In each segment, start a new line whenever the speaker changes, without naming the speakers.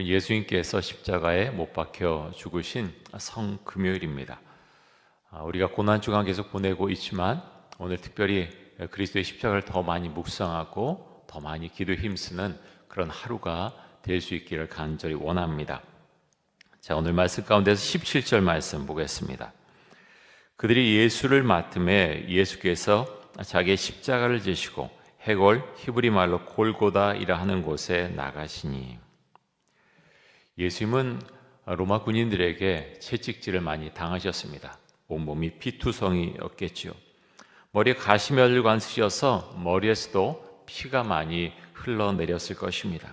예수님께서 십자가에 못 박혀 죽으신 성금요일입니다. 우리가 고난주간 계속 보내고 있지만 오늘 특별히 그리스도의 십자가를 더 많이 묵상하고 더 많이 기도에 힘쓰는 그런 하루가 될 수 있기를 간절히 원합니다. 자, 오늘 말씀 가운데서 17절 말씀 보겠습니다. 그들이 예수를 맡음에 예수께서 자기의 십자가를 지시고 해골 히브리 말로 골고다이라 하는 곳에 나가시니, 예수님은 로마 군인들에게 채찍질을 많이 당하셨습니다. 온몸이 피투성이었겠지요. 머리에 가시면류관 쓰셔서 머리에서도 피가 많이 흘러내렸을 것입니다.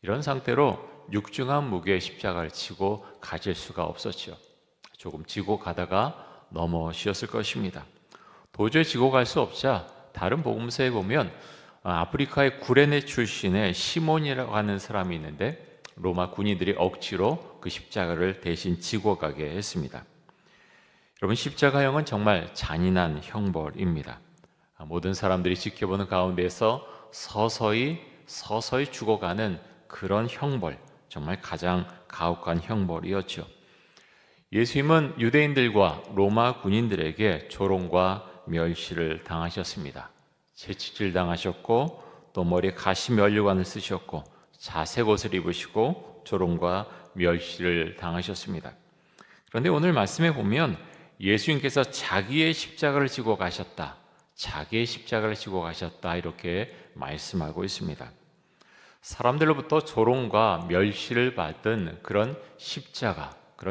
이런 상태로 육중한 무게의 십자가를 지고 가실 수가 없었죠. 조금 지고 가다가 넘어지셨을 것입니다. 도저히 지고 갈 수 없자 다른 복음서에 보면 아프리카의 구레네 출신의 시몬이라고 하는 사람이 있는데 로마 군인들이 억지로 그 십자가를 대신 지고 가게 했습니다. 여러분, 십자가형은 정말 잔인한 형벌입니다. 모든 사람들이 지켜보는 가운데서 서서히 죽어가는 그런 형벌, 정말 가장 가혹한 형벌이었죠. 예수님은 유대인들과 로마 군인들에게 조롱과 멸시를 당하셨습니다. 채찍질 당하셨고 또 머리에 가시면류관을 쓰셨고 자색 옷을 입으시고 조롱과 멸시를 당하셨습니다. 그런데 오늘 말씀에 보면 예수님께서 자기의 십자가를 지고 가셨다, 자기의 십자가를 지고 가셨다, 이렇게 말씀하고 있습니다. 사람들로부터 조롱과 멸시를 받은 그런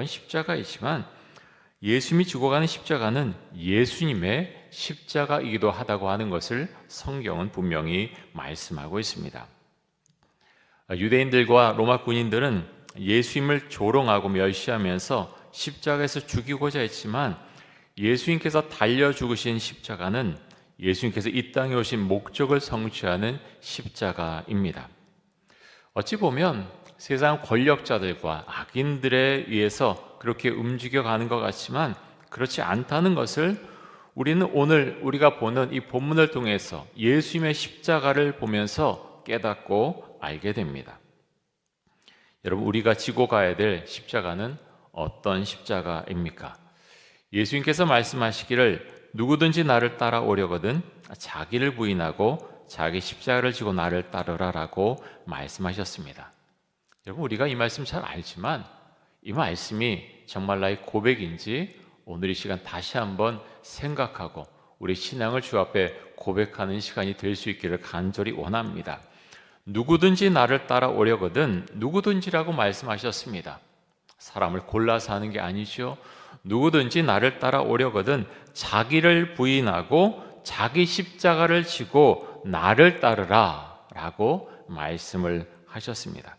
십자가이지만 예수님이 지고 가는 십자가는 예수님의 십자가이기도 하다고 하는 것을 성경은 분명히 말씀하고 있습니다. 유대인들과 로마 군인들은 예수님을 조롱하고 멸시하면서 십자가에서 죽이고자 했지만 예수님께서 달려 죽으신 십자가는 예수님께서 이 땅에 오신 목적을 성취하는 십자가입니다. 어찌 보면 세상 권력자들과 악인들에 의해서 그렇게 움직여가는 것 같지만 그렇지 않다는 것을 우리는 오늘 우리가 보는 이 본문을 통해서 예수님의 십자가를 보면서 깨닫고 알게 됩니다. 여러분, 우리가 지고 가야 될 십자가는 어떤 십자가입니까? 예수님께서 말씀하시기를 누구든지 나를 따라오려거든 자기를 부인하고 자기 십자가를 지고 나를 따르라라고 말씀하셨습니다. 여러분, 우리가 이 말씀 잘 알지만 이 말씀이 정말 나의 고백인지 오늘 이 시간 다시 한번 생각하고 우리 신앙을 주 앞에 고백하는 시간이 될 수 있기를 간절히 원합니다. 누구든지 나를 따라오려거든, 누구든지라고 말씀하셨습니다. 사람을 골라서 하는 게 아니죠. 누구든지 나를 따라오려거든 자기를 부인하고 자기 십자가를 지고 나를 따르라 라고 말씀을 하셨습니다.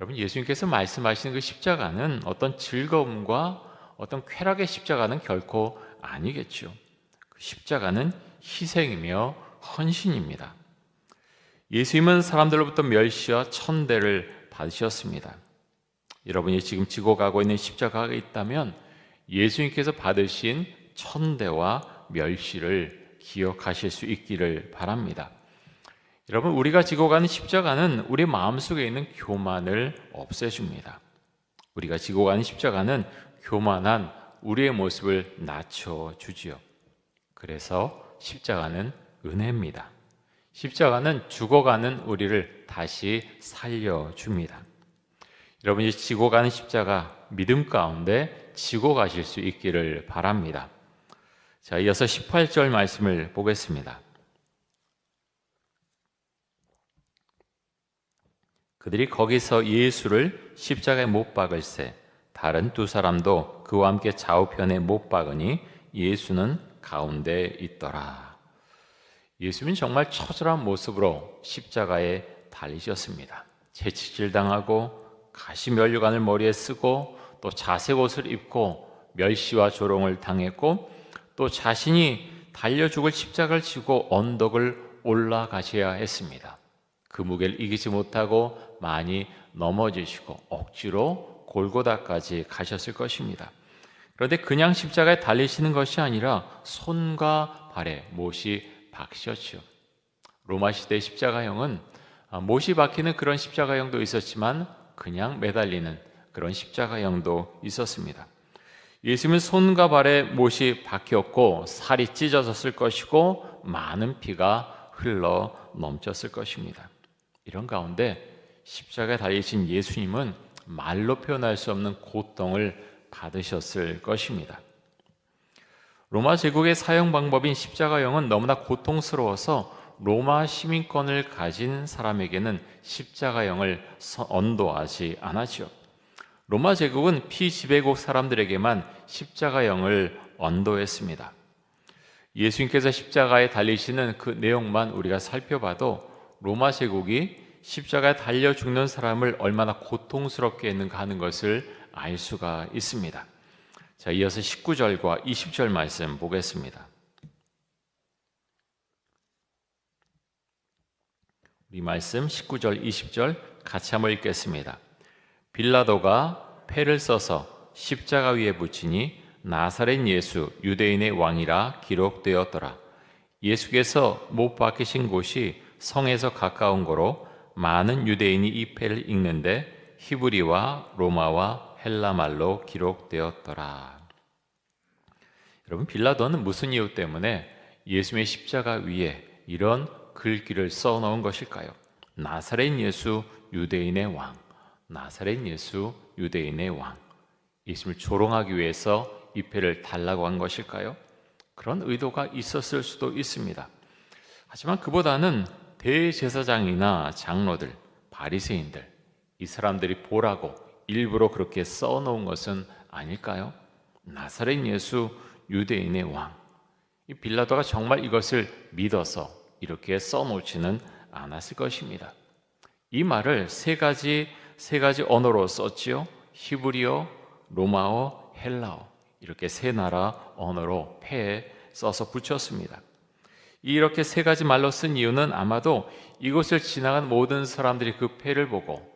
여러분, 예수님께서 말씀하시는 그 십자가는 어떤 즐거움과 어떤 쾌락의 십자가는 결코 아니겠죠. 그 십자가는 희생이며 헌신입니다. 예수님은 사람들로부터 멸시와 천대를 받으셨습니다. 여러분이 지금 지고 가고 있는 십자가가 있다면 예수님께서 받으신 천대와 멸시를 기억하실 수 있기를 바랍니다. 여러분, 우리가 지고 가는 십자가는 우리 마음속에 있는 교만을 없애줍니다. 우리가 지고 가는 십자가는 교만한 우리의 모습을 낮춰주지요. 그래서 십자가는 은혜입니다. 십자가는 죽어가는 우리를 다시 살려줍니다. 여러분이 지고 가는 십자가 믿음 가운데 지고 가실 수 있기를 바랍니다. 자, 이어서 18절 말씀을 보겠습니다. 그들이 거기서 예수를 십자가에 못 박을새 다른 두 사람도 그와 함께 좌우편에 못 박으니 예수는 가운데 있더라. 예수님은 정말 처절한 모습으로 십자가에 달리셨습니다. 채찍질 당하고 가시면류관을 머리에 쓰고 또 자색 옷을 입고 멸시와 조롱을 당했고 또 자신이 달려 죽을 십자가를 지고 언덕을 올라가셔야 했습니다. 그 무게를 이기지 못하고 많이 넘어지시고 억지로 골고다까지 가셨을 것입니다. 그런데 그냥 십자가에 달리시는 것이 아니라 손과 발에 못이 박히셨죠. 로마 시대의 십자가형은 못이 박히는 그런 십자가형도 있었지만 그냥 매달리는 그런 십자가형도 있었습니다. 예수님은 손과 발에 못이 박혔고 살이 찢어졌을 것이고 많은 피가 흘러 넘쳤을 것입니다. 이런 가운데 십자가에 달리신 예수님은 말로 표현할 수 없는 고통을 받으셨을 것입니다. 로마 제국의 사형 방법인 십자가형은 너무나 고통스러워서 로마 시민권을 가진 사람에게는 십자가형을 언도하지 않았죠. 로마 제국은 피지배국 사람들에게만 십자가형을 언도했습니다. 예수님께서 십자가에 달리시는 그 내용만 우리가 살펴봐도 로마 제국이 십자가에 달려 죽는 사람을 얼마나 고통스럽게 했는가 하는 것을 알 수가 있습니다. 자, 이어서 19절과 20절 말씀 보겠습니다. 우리 말씀 19절, 20절 같이 한번 읽겠습니다. 빌라도가 패를 써서 십자가 위에 붙이니 나사렛 예수 유대인의 왕이라 기록되었더라. 예수께서 못 박히신 곳이 성에서 가까운 거로 많은 유대인이 이 패를 읽는데 히브리와 로마와 헬라 말로 기록되었더라. 여러분, 빌라도는 무슨 이유 때문에 예수님의 십자가 위에 이런 글귀를 써놓은 것일까요? 나사렛 예수 유대인의 왕, 나사렛 예수 유대인의 왕. 예수님을 조롱하기 위해서 이 패를 달라고 한 것일까요? 그런 의도가 있었을 수도 있습니다. 하지만 그보다는 대제사장이나 장로들, 바리새인들, 이 사람들이 보라고 일부러 그렇게 써놓은 것은 아닐까요? 나사렛 예수 유대인의 왕. 이 빌라도가 정말 이것을 믿어서 이렇게 써놓지는 않았을 것입니다. 이 말을 세 가지 언어로 썼지요. 히브리어, 로마어, 헬라어, 이렇게 세 나라 언어로 패에 써서 붙였습니다. 이렇게 세 가지 말로 쓴 이유는 아마도 이곳을 지나간 모든 사람들이 그 패를 보고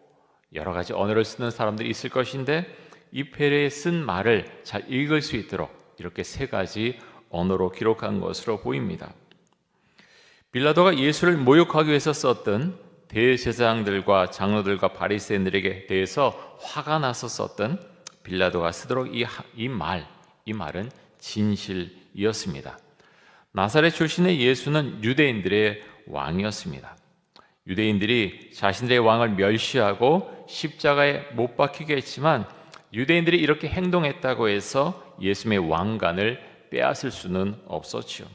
여러 가지 언어를 쓰는 사람들이 있을 것인데 이 패에 쓴 말을 잘 읽을 수 있도록 이렇게 세 가지 언어로 기록한 것으로 보입니다. 빌라도가 예수를 모욕하기 위해서 썼던 대제사장들과 장로들과 바리새인들에게 대해서 화가 나서 썼던 빌라도가 쓰도록 이 말은 진실이었습니다. 나사렛 출신의 예수는 유대인들의 왕이었습니다. 유대인들이 자신들의 왕을 멸시하고 십자가에 못 박히게 했지만 유대인들이 이렇게 행동했다고 해서 예수님의 왕관을 빼앗을 수는 없었죠.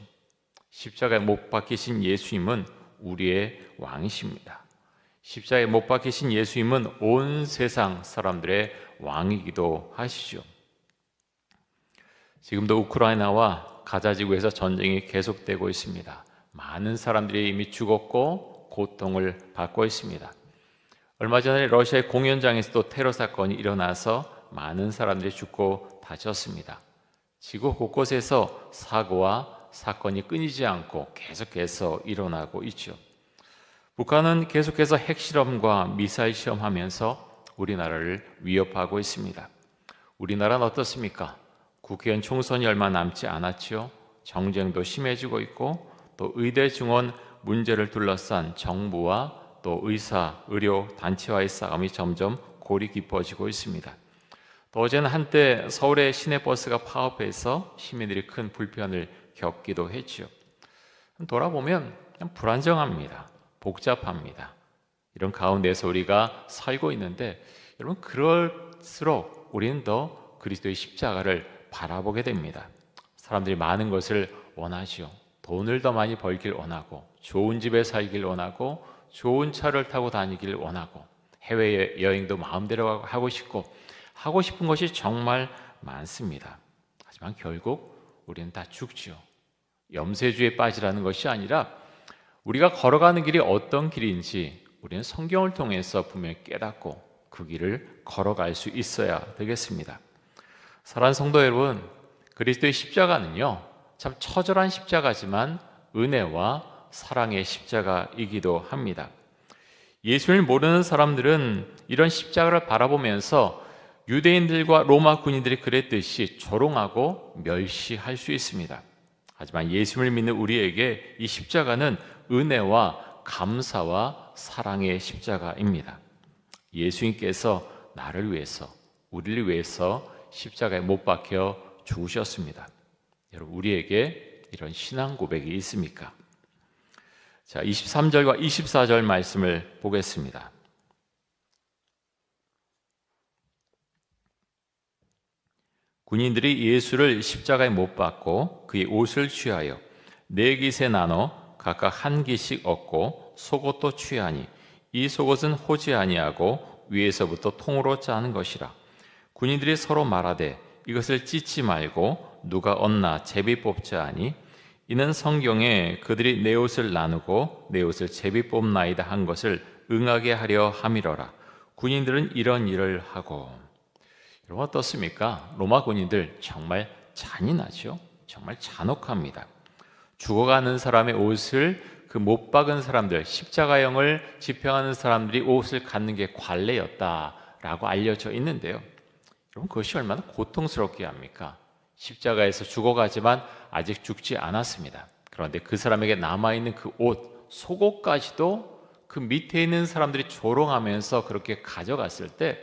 십자가에 못 박히신 예수님은 우리의 왕이십니다. 십자가에 못 박히신 예수님은 온 세상 사람들의 왕이기도 하시죠. 지금도 우크라이나와 가자 지구에서 전쟁이 계속되고 있습니다. 많은 사람들이 이미 죽었고 고통을 받고 있습니다. 얼마 전에 러시아의 공연장에서도 테러 사건이 일어나서 많은 사람들이 죽고 다쳤습니다. 지구 곳곳에서 사고와 사건이 끊이지 않고 계속해서 일어나고 있죠. 북한은 계속해서 핵실험과 미사일 시험하면서 우리나라를 위협하고 있습니다. 우리나라는 어떻습니까? 국회의원 총선이 얼마 남지 않았지요. 정쟁도 심해지고 있고 또 의대 증원 문제를 둘러싼 정부와 또 의사, 의료 단체와의 싸움이 점점 골이 깊어지고 있습니다. 또 어제는 한때 서울의 시내버스가 파업해서 시민들이 큰 불편을 겪기도 했죠. 돌아보면 그냥 불안정합니다. 복잡합니다. 이런 가운데서 우리가 살고 있는데 여러분, 그럴수록 우리는 더 그리스도의 십자가를 바라보게 됩니다. 사람들이 많은 것을 원하지요. 돈을 더 많이 벌길 원하고 좋은 집에 살길 원하고 좋은 차를 타고 다니길 원하고 해외여행도 마음대로 하고 싶고 하고 싶은 것이 정말 많습니다. 하지만 결국 우리는 다 죽죠. 염세주에 빠지라는 것이 아니라 우리가 걸어가는 길이 어떤 길인지 우리는 성경을 통해서 분명히 깨닫고 그 길을 걸어갈 수 있어야 되겠습니다. 사랑하는 성도 여러분, 그리스도의 십자가는요, 참 처절한 십자가지만 은혜와 사랑의 십자가이기도 합니다. 예수를 모르는 사람들은 이런 십자가를 바라보면서 유대인들과 로마 군인들이 그랬듯이 조롱하고 멸시할 수 있습니다. 하지만 예수를 믿는 우리에게 이 십자가는 은혜와 감사와 사랑의 십자가입니다. 예수님께서 나를 위해서, 우리를 위해서 십자가에 못 박혀 죽으셨습니다. 여러분, 우리에게 이런 신앙 고백이 있습니까? 자, 23절과 24절 말씀을 보겠습니다. 군인들이 예수를 십자가에 못 박고 그의 옷을 취하여 네 깃에 나눠 각각 한 깃씩 얻고 속옷도 취하니 이 속옷은 호지 아니하고 위에서부터 통으로 짜는 것이라. 군인들이 서로 말하되 이것을 찢지 말고 누가 얻나 제비 뽑자 하니 이는 성경에 그들이 내 옷을 나누고 내 옷을 제비 뽑나이다 한 것을 응하게 하려 함이러라. 군인들은 이런 일을 하고. 여러분, 어떻습니까? 로마 군인들 정말 잔인하죠. 정말 잔혹합니다. 죽어가는 사람의 옷을 그 못 박은 사람들, 십자가형을 집행하는 사람들이 옷을 갖는 게 관례였다라고 알려져 있는데요. 여러분, 그것이 얼마나 고통스럽게 합니까? 십자가에서 죽어가지만 아직 죽지 않았습니다. 그런데 그 사람에게 남아있는 그 옷, 속옷까지도 그 밑에 있는 사람들이 조롱하면서 그렇게 가져갔을 때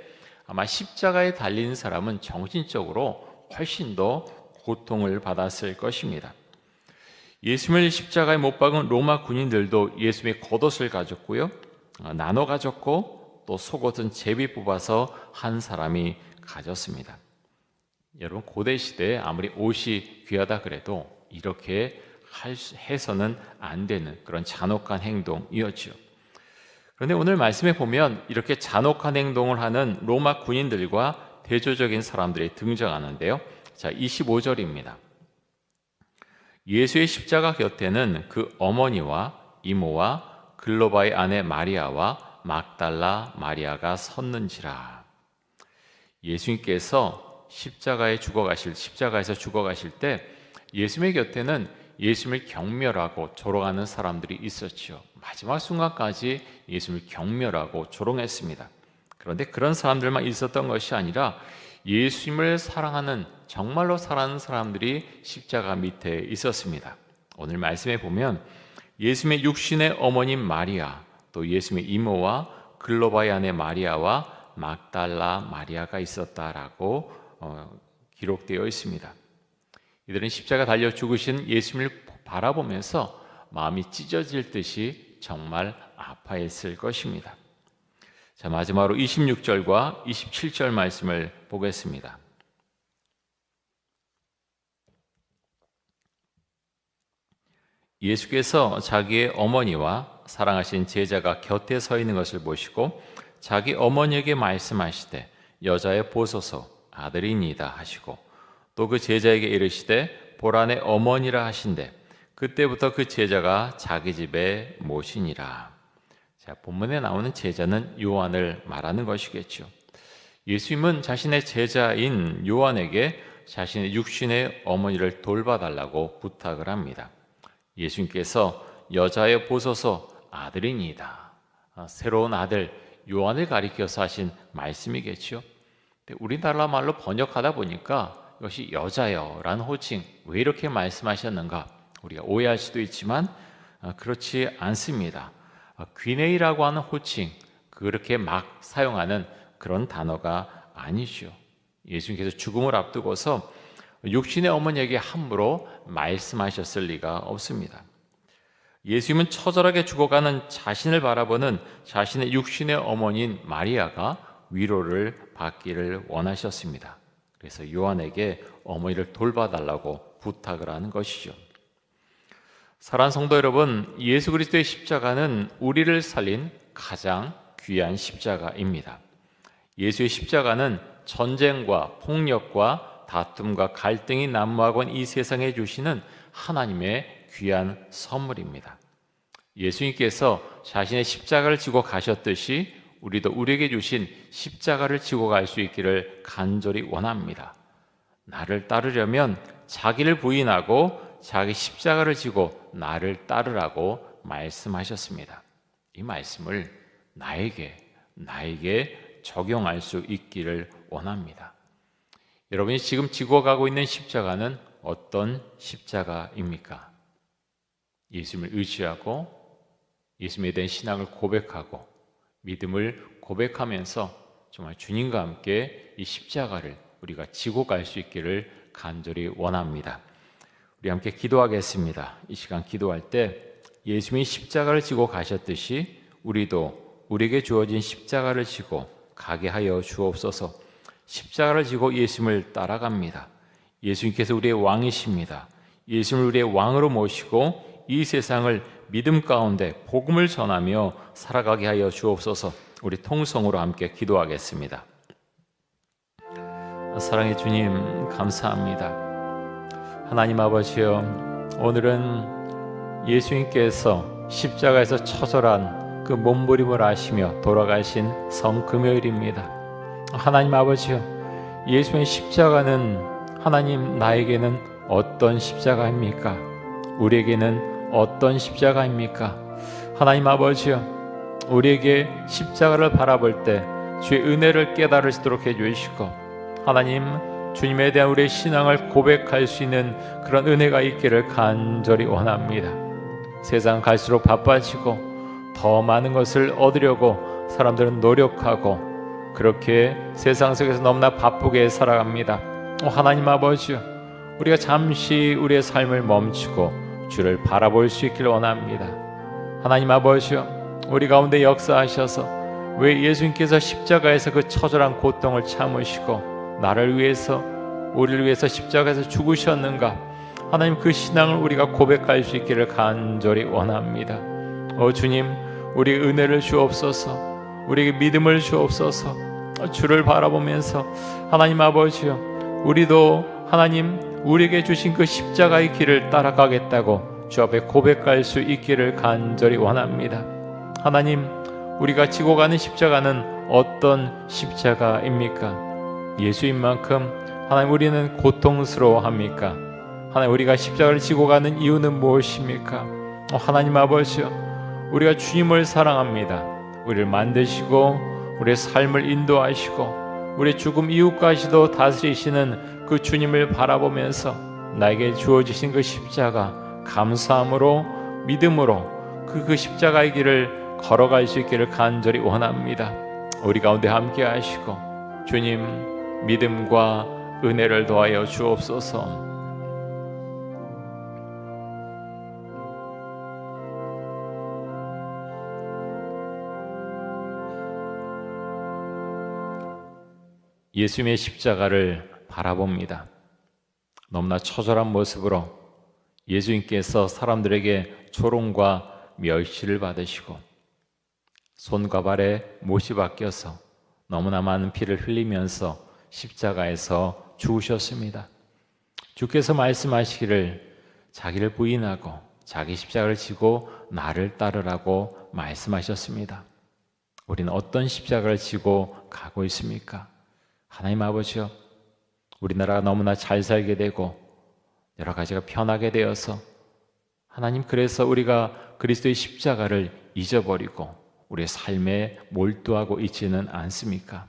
아마 십자가에 달린 사람은 정신적으로 훨씬 더 고통을 받았을 것입니다. 예수님을 십자가에 못 박은 로마 군인들도 예수님의 겉옷을 가졌고요, 나눠 가졌고 또 속옷은 제비 뽑아서 한 사람이 가졌습니다. 여러분, 고대 시대에 아무리 옷이 귀하다 그래도 이렇게 해서는 안 되는 그런 잔혹한 행동이었죠. 그런데 오늘 말씀에 보면 이렇게 잔혹한 행동을 하는 로마 군인들과 대조적인 사람들이 등장하는데요. 자, 25절입니다. 예수의 십자가 곁에는 그 어머니와 이모와 글로바의 아내 마리아와 막달라 마리아가 섰는지라. 예수님께서 십자가에서 죽어가실 때 예수님의 곁에는 예수님을 경멸하고 조롱하는 사람들이 있었죠. 마지막 순간까지 예수님을 경멸하고 조롱했습니다. 그런데 그런 사람들만 있었던 것이 아니라 예수님을 사랑하는, 정말로 사랑하는 사람들이 십자가 밑에 있었습니다. 오늘 말씀에 보면 예수님의 육신의 어머님 마리아, 또 예수님의 이모와 글로바의 아내 마리아와 막달라 마리아가 있었다라고 기록되어 있습니다. 이들은 십자가 달려 죽으신 예수님을 바라보면서 마음이 찢어질 듯이 정말 아파했을 것입니다. 자, 마지막으로 26절과 27절 말씀을 보겠습니다. 예수께서 자기의 어머니와 사랑하신 제자가 곁에 서 있는 것을 보시고 자기 어머니에게 말씀하시되 여자여 보소서 아들이니이다 하시고 또 그 제자에게 이르시되 보라 내 어머니라 하신대 그때부터 그 제자가 자기 집에 모시니라. 자, 본문에 나오는 제자는 요한을 말하는 것이겠죠. 예수님은 자신의 제자인 요한에게 자신의 육신의 어머니를 돌봐달라고 부탁을 합니다. 예수님께서 여자여 보소서 아들이니이다. 새로운 아들 요한을 가리켜서 하신 말씀이겠죠. 우리나라 말로 번역하다 보니까 이것이 여자여라는 호칭, 왜 이렇게 말씀하셨는가 우리가 오해할 수도 있지만 그렇지 않습니다. 귀네이라고 하는 호칭, 그렇게 막 사용하는 그런 단어가 아니죠. 예수님께서 죽음을 앞두고서 육신의 어머니에게 함부로 말씀하셨을 리가 없습니다. 예수님은 처절하게 죽어가는 자신을 바라보는 자신의 육신의 어머니인 마리아가 위로를 받기를 원하셨습니다. 그래서 요한에게 어머니를 돌봐달라고 부탁을 하는 것이죠. 사랑하는 성도 여러분, 예수 그리스도의 십자가는 우리를 살린 가장 귀한 십자가입니다. 예수의 십자가는 전쟁과 폭력과 다툼과 갈등이 난무하고 이 세상에 주시는 하나님의 귀한 선물입니다. 예수님께서 자신의 십자가를 지고 가셨듯이 우리도 우리에게 주신 십자가를 지고 갈 수 있기를 간절히 원합니다. 나를 따르려면 자기를 부인하고 자기 십자가를 지고 나를 따르라고 말씀하셨습니다. 이 말씀을 나에게 적용할 수 있기를 원합니다. 여러분이 지금 지고 가고 있는 십자가는 어떤 십자가입니까? 예수님을 의지하고 예수님에 대한 신앙을 고백하고 믿음을 고백하면서 정말 주님과 함께 이 십자가를 우리가 지고 갈 수 있기를 간절히 원합니다. 우리 함께 기도하겠습니다. 이 시간 기도할 때 예수님이 십자가를 지고 가셨듯이 우리도 우리에게 주어진 십자가를 지고 가게 하여 주옵소서. 십자가를 지고 예수님을 따라갑니다. 예수님께서 우리의 왕이십니다. 예수님을 우리의 왕으로 모시고 이 세상을 믿음 가운데 복음을 전하며 살아가게 하여 주옵소서. 우리 통성으로 함께 기도하겠습니다. 사랑의 주님, 감사합니다. 하나님 아버지여, 오늘은 예수님께서 십자가에서 처절한 그 몸부림을 하시며 돌아가신 성금요일입니다. 하나님 아버지여, 예수의 십자가는 하나님 나에게는 어떤 십자가입니까? 우리에게는 어떤 십자가입니까? 하나님 아버지여, 우리에게 십자가를 바라볼 때 주의 은혜를 깨달을 수 있도록 해주시고, 하나님 주님에 대한 우리의 신앙을 고백할 수 있는 그런 은혜가 있기를 간절히 원합니다. 세상 갈수록 바빠지고 더 많은 것을 얻으려고 사람들은 노력하고 그렇게 세상 속에서 너무나 바쁘게 살아갑니다. 하나님 아버지요, 우리가 잠시 우리의 삶을 멈추고 주를 바라볼 수 있기를 원합니다. 하나님 아버지요, 우리 가운데 역사하셔서 왜 예수님께서 십자가에서 그 처절한 고통을 참으시고 나를 위해서, 우리를 위해서 십자가에서 죽으셨는가? 하나님, 그 신앙을 우리가 고백할 수 있기를 간절히 원합니다. 주님, 우리 은혜를 주옵소서. 우리에게 믿음을 주옵소서. 주를 바라보면서 하나님 아버지요, 우리도 하나님 우리에게 주신 그 십자가의 길을 따라가겠다고 주 앞에 고백할 수 있기를 간절히 원합니다. 하나님, 우리가 지고 가는 십자가는 어떤 십자가입니까? 예수인 만큼 하나님 우리는 고통스러워합니까? 하나님, 우리가 십자가를 지고 가는 이유는 무엇입니까? 하나님 아버지요, 우리가 주님을 사랑합니다. 우리를 만드시고 우리의 삶을 인도하시고 우리의 죽음 이후까지도 다스리시는 그 주님을 바라보면서 나에게 주어지신 그 십자가 감사함으로 믿음으로 그 십자가의 길을 걸어갈 수 있기를 간절히 원합니다. 우리 가운데 함께 하시고 주님 믿음과 은혜를 더하여 주옵소서. 예수님의 십자가를 바라봅니다. 너무나 처절한 모습으로 예수님께서 사람들에게 조롱과 멸시를 받으시고 손과 발에 못이 박혀서 너무나 많은 피를 흘리면서 십자가에서 죽으셨습니다. 주께서 말씀하시기를 자기를 부인하고 자기 십자가를 지고 나를 따르라고 말씀하셨습니다. 우리는 어떤 십자가를 지고 가고 있습니까? 하나님 아버지요, 우리나라가 너무나 잘 살게 되고 여러 가지가 편하게 되어서 하나님, 그래서 우리가 그리스도의 십자가를 잊어버리고 우리의 삶에 몰두하고 있지는 않습니까?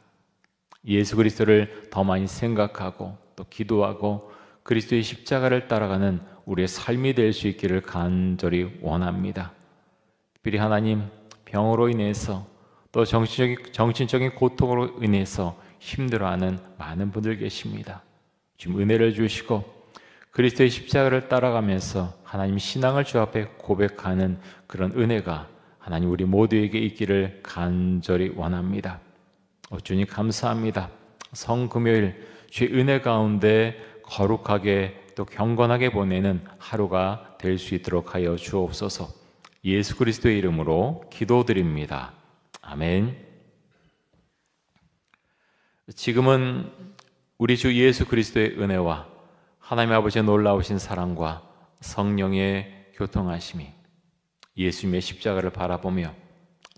예수 그리스도를 더 많이 생각하고 또 기도하고 그리스도의 십자가를 따라가는 우리의 삶이 될 수 있기를 간절히 원합니다. 특별히 하나님, 병으로 인해서 또 정신적인 고통으로 인해서 힘들어하는 많은 분들 계십니다. 지금 은혜를 주시고 그리스도의 십자가를 따라가면서 하나님 신앙을 주 앞에 고백하는 그런 은혜가 하나님 우리 모두에게 있기를 간절히 원합니다. 주님 감사합니다. 성금요일 주의 은혜 가운데 거룩하게 또 경건하게 보내는 하루가 될 수 있도록 하여 주옵소서. 예수 그리스도의 이름으로 기도드립니다. 아멘. 지금은 우리 주 예수 그리스도의 은혜와 하나님 아버지의 놀라우신 사랑과 성령의 교통하심이 예수님의 십자가를 바라보며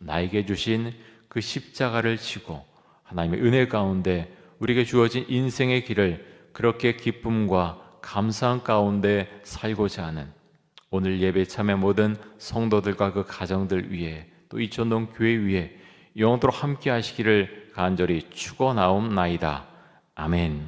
나에게 주신 그 십자가를 지고 하나님의 은혜 가운데 우리에게 주어진 인생의 길을 그렇게 기쁨과 감사한 가운데 살고자 하는 오늘 예배 참여 모든 성도들과 그 가정들 위해 또 이천동 교회 위에 영원토록 함께 하시기를 간절히 축원하옵나이다. 아멘.